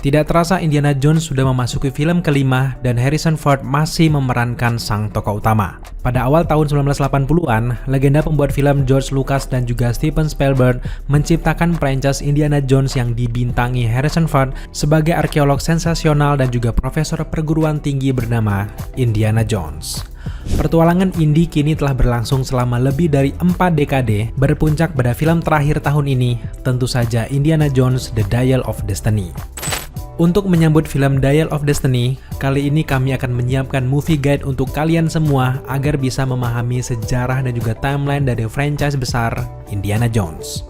Tidak terasa Indiana Jones sudah memasuki film kelima dan Harrison Ford masih memerankan sang tokoh utama. Pada awal tahun 1980-an, legenda pembuat film George Lucas dan juga Steven Spielberg menciptakan franchise Indiana Jones yang dibintangi Harrison Ford sebagai arkeolog sensasional dan juga profesor perguruan tinggi bernama Indiana Jones. Petualangan Indy kini telah berlangsung selama lebih dari 4 dekade, berpuncak pada film terakhir tahun ini, tentu saja Indiana Jones The Dial of Destiny. Untuk menyambut film Dial of Destiny, kali ini kami akan menyiapkan movie guide untuk kalian semua agar bisa memahami sejarah dan juga timeline dari franchise besar Indiana Jones.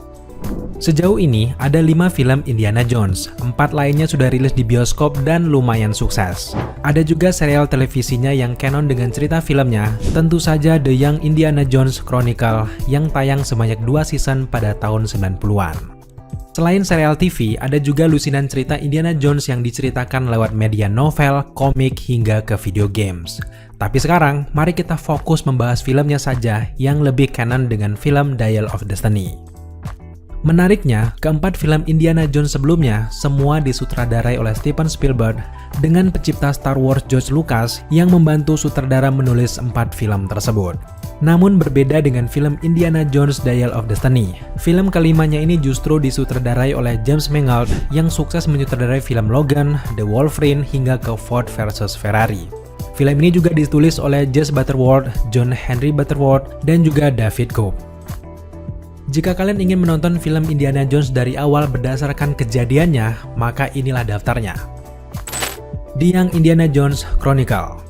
Sejauh ini ada 5 film Indiana Jones, 4 lainnya sudah rilis di bioskop dan lumayan sukses. Ada juga serial televisinya yang canon dengan cerita filmnya, tentu saja The Young Indiana Jones Chronicle yang tayang sebanyak 2 season pada tahun 90-an. Selain serial TV, ada juga lusinan cerita Indiana Jones yang diceritakan lewat media novel, komik, hingga ke video games. Tapi sekarang, mari kita fokus membahas filmnya saja yang lebih canon dengan film Dial of Destiny. Menariknya, keempat film Indiana Jones sebelumnya semua disutradarai oleh Steven Spielberg dengan pencipta Star Wars George Lucas yang membantu sutradara menulis 4 film tersebut. Namun berbeda dengan film Indiana Jones Dial of Destiny, film kelimanya ini justru disutradarai oleh James Mangold yang sukses menyutradarai film Logan, The Wolverine, hingga ke Ford vs Ferrari. Film ini juga ditulis oleh Jesse Butterworth, John Henry Butterworth, dan juga David Koepp. Jika kalian ingin menonton film Indiana Jones dari awal berdasarkan kejadiannya, maka inilah daftarnya. The Young Indiana Jones Chronicle.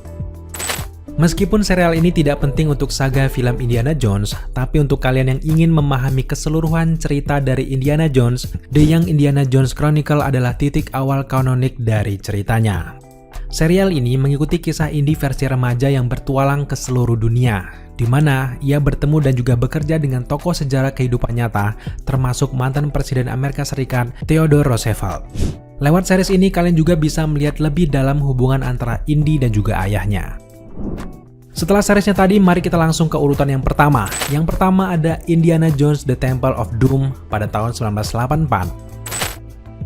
Meskipun serial ini tidak penting untuk saga film Indiana Jones, tapi untuk kalian yang ingin memahami keseluruhan cerita dari Indiana Jones, The Young Indiana Jones Chronicle adalah titik awal kanonik dari ceritanya. Serial ini mengikuti kisah Indy versi remaja yang bertualang ke seluruh dunia, di mana ia bertemu dan juga bekerja dengan tokoh sejarah kehidupan nyata, termasuk mantan Presiden Amerika Serikat Theodore Roosevelt. Lewat series ini, kalian juga bisa melihat lebih dalam hubungan antara Indy dan juga ayahnya. Setelah seriesnya tadi, mari kita langsung ke urutan yang pertama. Yang pertama ada Indiana Jones The Temple of Doom pada tahun 1984.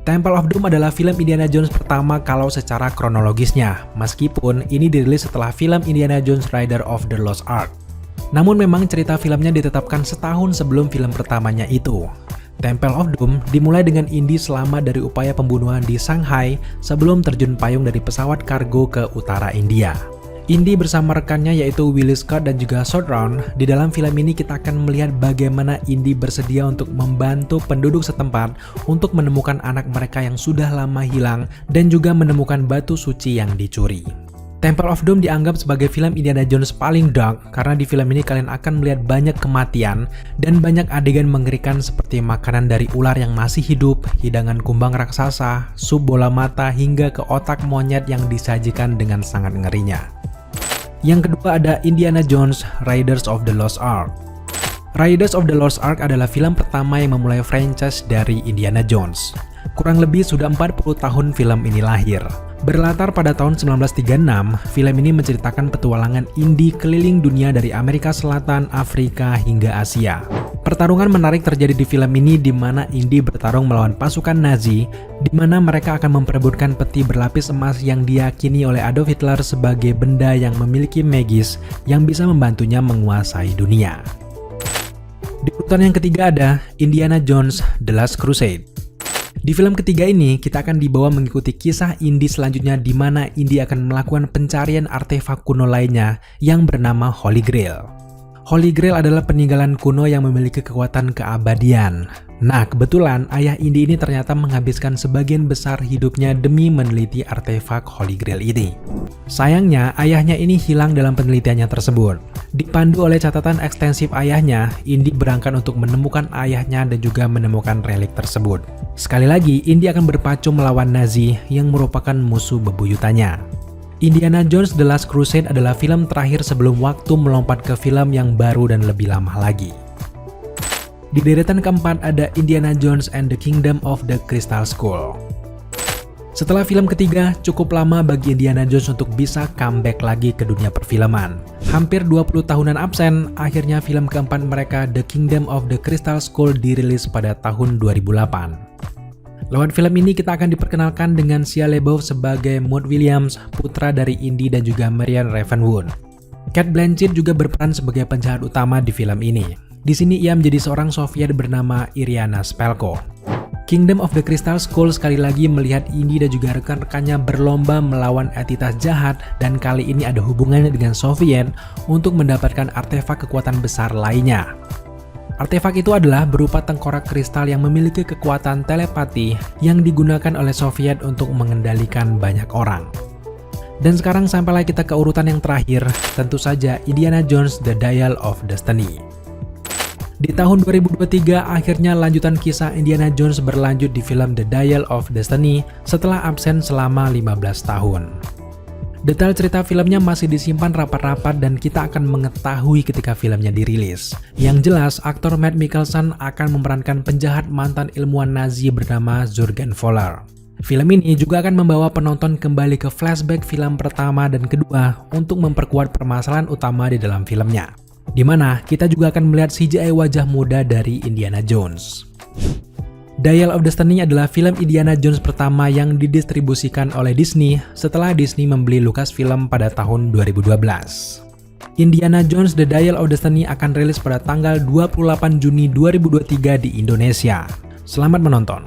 Temple of Doom adalah film Indiana Jones pertama kalau secara kronologisnya, meskipun ini dirilis setelah film Indiana Jones Raiders of the Lost Ark. Namun memang cerita filmnya ditetapkan setahun sebelum film pertamanya itu. Temple of Doom dimulai dengan Indy selamat dari upaya pembunuhan di Shanghai sebelum terjun payung dari pesawat kargo ke utara India. Indy bersama rekannya yaitu Willie Scott dan juga Short Round. Di dalam film ini kita akan melihat bagaimana Indy bersedia untuk membantu penduduk setempat untuk menemukan anak mereka yang sudah lama hilang dan juga menemukan batu suci yang dicuri. Temple of Doom dianggap sebagai film Indiana Jones paling dark karena di film ini kalian akan melihat banyak kematian dan banyak adegan mengerikan seperti makanan dari ular yang masih hidup, hidangan kumbang raksasa, sup bola mata, hingga ke otak monyet yang disajikan dengan sangat ngerinya. Yang kedua ada Indiana Jones Raiders of the Lost Ark. Raiders of the Lost Ark adalah film pertama yang memulai franchise dari Indiana Jones. Kurang lebih sudah 40 tahun film ini lahir. Berlatar pada tahun 1936, film ini menceritakan petualangan Indy keliling dunia dari Amerika Selatan, Afrika, hingga Asia. Pertarungan menarik terjadi di film ini di mana Indy bertarung melawan pasukan Nazi, di mana mereka akan memperebutkan peti berlapis emas yang diyakini oleh Adolf Hitler sebagai benda yang memiliki magis yang bisa membantunya menguasai dunia. Di urutan yang ketiga ada Indiana Jones The Last Crusade. Di film ketiga ini, kita akan dibawa mengikuti kisah Indy selanjutnya di mana Indy akan melakukan pencarian artefak kuno lainnya yang bernama Holy Grail. Holy Grail adalah peninggalan kuno yang memiliki kekuatan keabadian. Nah, kebetulan ayah Indy ini ternyata menghabiskan sebagian besar hidupnya demi meneliti artefak Holy Grail ini. Sayangnya, ayahnya ini hilang dalam penelitiannya tersebut. Dipandu oleh catatan ekstensif ayahnya, Indy berangkat untuk menemukan ayahnya dan juga menemukan relik tersebut. Sekali lagi, Indy akan berpacu melawan Nazi yang merupakan musuh bebuyutannya. Indiana Jones The Last Crusade adalah film terakhir sebelum waktu melompat ke film yang baru dan lebih lama lagi. Di deretan keempat ada Indiana Jones and the Kingdom of the Crystal Skull. Setelah film ketiga, cukup lama bagi Indiana Jones untuk bisa comeback lagi ke dunia perfilman. Hampir 20 tahunan absen, akhirnya film keempat mereka The Kingdom of the Crystal Skull dirilis pada tahun 2008. Lewat film ini kita akan diperkenalkan dengan Shia LaBeouf sebagai Maud Williams, putra dari Indy dan juga Marianne Ravenwood. Cate Blanchett juga berperan sebagai penjahat utama di film ini. Di sini ia menjadi seorang Soviet bernama Iriana Spalko. Kingdom of the Crystal Skull sekali lagi melihat Indy dan juga rekan-rekannya berlomba melawan entitas jahat, dan kali ini ada hubungannya dengan Soviet untuk mendapatkan artefak kekuatan besar lainnya. Artefak itu adalah berupa tengkorak kristal yang memiliki kekuatan telepati yang digunakan oleh Soviet untuk mengendalikan banyak orang. Dan sekarang sampailah kita ke urutan yang terakhir, tentu saja Indiana Jones The Dial of Destiny. Di tahun 2023, akhirnya lanjutan kisah Indiana Jones berlanjut di film The Dial of Destiny setelah absen selama 15 tahun. Detail cerita filmnya masih disimpan rapat-rapat dan kita akan mengetahui ketika filmnya dirilis. Yang jelas, aktor Matt Mikkelsen akan memerankan penjahat mantan ilmuwan Nazi bernama Jürgen Voller. Film ini juga akan membawa penonton kembali ke flashback film pertama dan kedua untuk memperkuat permasalahan utama di dalam filmnya, di mana kita juga akan melihat CGI wajah muda dari Indiana Jones. Dial of Destiny adalah film Indiana Jones pertama yang didistribusikan oleh Disney setelah Disney membeli Lucasfilm pada tahun 2012. Indiana Jones The Dial of Destiny akan rilis pada tanggal 28 Juni 2023 di Indonesia. Selamat menonton!